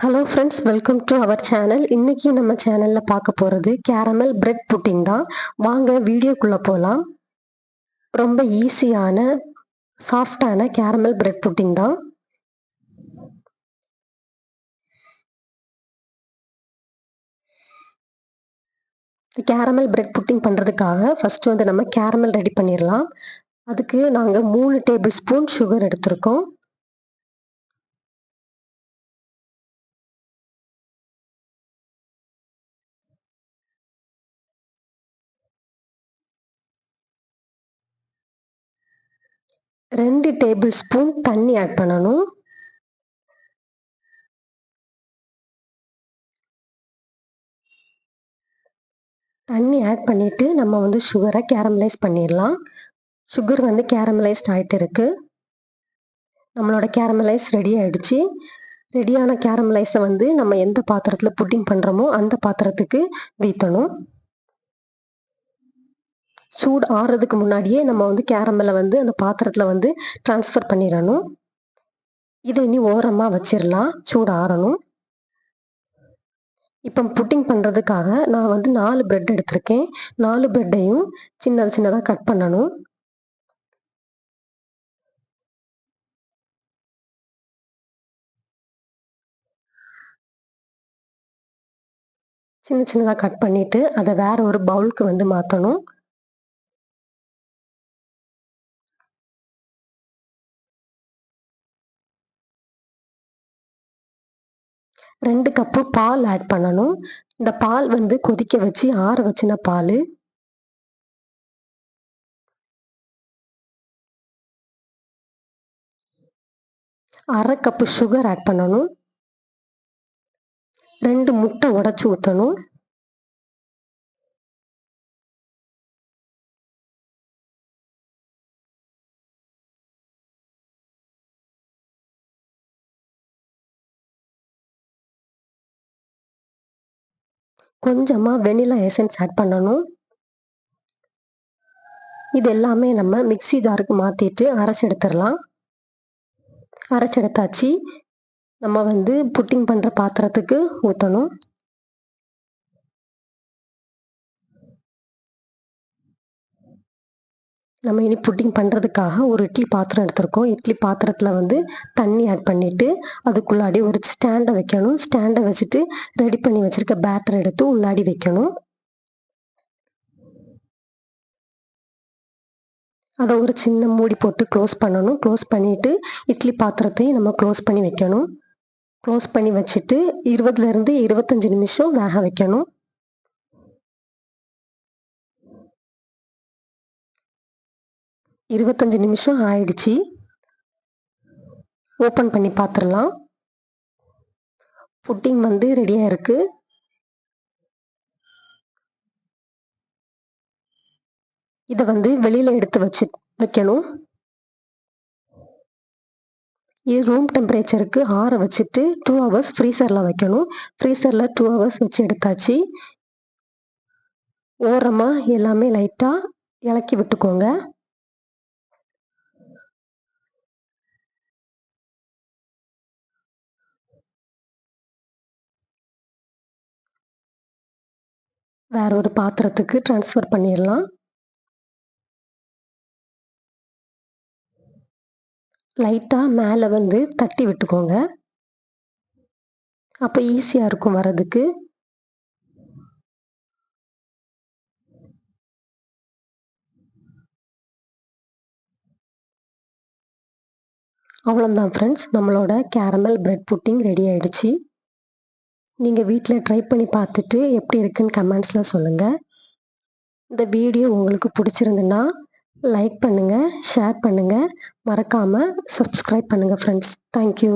Hello friends, welcome to our channel. இன்னைக்கு நம்ம சேனல்ல பார்க்க போறது கேரமல் பிரெட் புட்டிங் தான். வாங்க வீடியோக்குள்ள போலாம். ரொம்ப ஈஸியான சாஃப்டான கேரமல் பிரெட் புட்டிங் தான். கேரமல் பிரெட் புட்டிங் பண்றதுக்காக ஃபர்ஸ்ட் நம்ம கேரமல் ரெடி பண்ணிடலாம். அதுக்கு நாங்க 3 டேபிள் ஸ்பூன் சுகர் எடுத்திருக்கோம். ரெண்டு டேபிள் ஸ்பூன் தண்ணி ஆட் பண்ணணும். தண்ணி ஆட் பண்ணிட்டு நம்ம சுகரை கேரமலைஸ் பண்ணிடலாம். சுகர் கேரமலைஸ்ட் ஆயிட்டு இருக்கு. நம்மளோட கேரமலைஸ் ரெடி ஆயிடுச்சு. ரெடியான கேரமலைஸை நம்ம எந்த பாத்திரத்தில் புட்டிங் பண்ணுறோமோ அந்த பாத்திரத்துக்கு வீத்தணும். சூடு ஆறுறதுக்கு முன்னாடியே நம்ம கேரமலை அந்த பாத்திரத்தில் டிரான்ஸ்ஃபர் பண்ணிடணும். இதை இனி ஓரமாக வச்சிடலாம், சூடு ஆறணும். இப்போ புட்டிங் பண்ணுறதுக்காக நான் 4 பிரெட் எடுத்திருக்கேன். 4 பிரெட்டையும் சின்னதாக கட் பண்ணணும். சின்னதாக கட் பண்ணிட்டு அதை வேற ஒரு பவுலுக்கு மாற்றணும். ரெண்டு கப்பு பால் ஆட் பண்ணணும். இந்த பால் கொதிக்க வச்சு ஆற வச்சின பால். அரை கப்பு சுகர் ஆட் பண்ணணும். 2 முட்டை உடைச்சு ஊற்றணும். கொஞ்சமா வெனிலா எசன்ஸ் ஆட் பண்ணணும். இது எல்லாமே நம்ம மிக்ஸி ஜாருக்கு மாத்திட்டு அரைச்சு எடுத்துடலாம். அரைச்செடுத்தாச்சு. நம்ம புட்டிங் பண்ற பாத்திரத்துக்கு ஊற்றணும். நம்ம இனி புட்டிங் பண்ணுறதுக்காக ஒரு இட்லி பாத்திரம் எடுத்திருக்கோம். இட்லி பாத்திரத்தில் தண்ணி ஆட் பண்ணிவிட்டு அதுக்குள்ளாடி ஒரு ஸ்டாண்டை வைக்கணும். ஸ்டாண்டை வச்சுட்டு ரெடி பண்ணி வச்சுருக்க பேட்டர் எடுத்து உள்ளாடி வைக்கணும். அதை ஒரு சின்ன மூடி போட்டு க்ளோஸ் பண்ணணும். க்ளோஸ் பண்ணிவிட்டு இட்லி பாத்திரத்தையும் நம்ம க்ளோஸ் பண்ணி வைக்கணும். க்ளோஸ் பண்ணி வச்சுட்டு 20லேருந்து 25 நிமிஷம் வேக வைக்கணும். இருபத்தஞ்சு நிமிஷம் ஆயிடுச்சு. ஓப்பன் பண்ணி பார்த்துடலாம். புட்டிங் ரெடியாக இருக்கு. இதை வெளியில எடுத்து வைக்கணும். இது ரூம் டெம்பரேச்சருக்கு ஆற வச்சுட்டு 2 ஹவர்ஸ் ஃப்ரீசரில் வைக்கணும். ஃப்ரீசரில் 2 ஹவர்ஸ் வச்சு எடுத்தாச்சு. ஓரமாக எல்லாமே லைட்டாக இலக்கி விட்டுக்கோங்க. வேற ஒரு பாத்திரத்துக்கு டிரான்ஸ்ஃபர் பண்ணிடலாம். லைட்டாக மேலே தட்டி விட்டுக்கோங்க. அப்போ ஈஸியாக இருக்கும் வர்றதுக்கு. அவ்வளோதான் ஃப்ரெண்ட்ஸ், நம்மளோட கேரமல் பிரெட் புட்டிங் ரெடி ஆயிடுச்சு. நீங்கள் வீட்டில் ட்ரை பண்ணி பார்த்துட்டு எப்படி இருக்குன்னு கமெண்ட்ஸில் சொல்லுங்கள். இந்த வீடியோ உங்களுக்கு பிடிச்சிருந்துன்னா லைக் பண்ணுங்கள், ஷேர் பண்ணுங்கள், மறக்காமல் சப்ஸ்கிரைப் பண்ணுங்கள் ஃப்ரெண்ட்ஸ். தேங்க்யூ.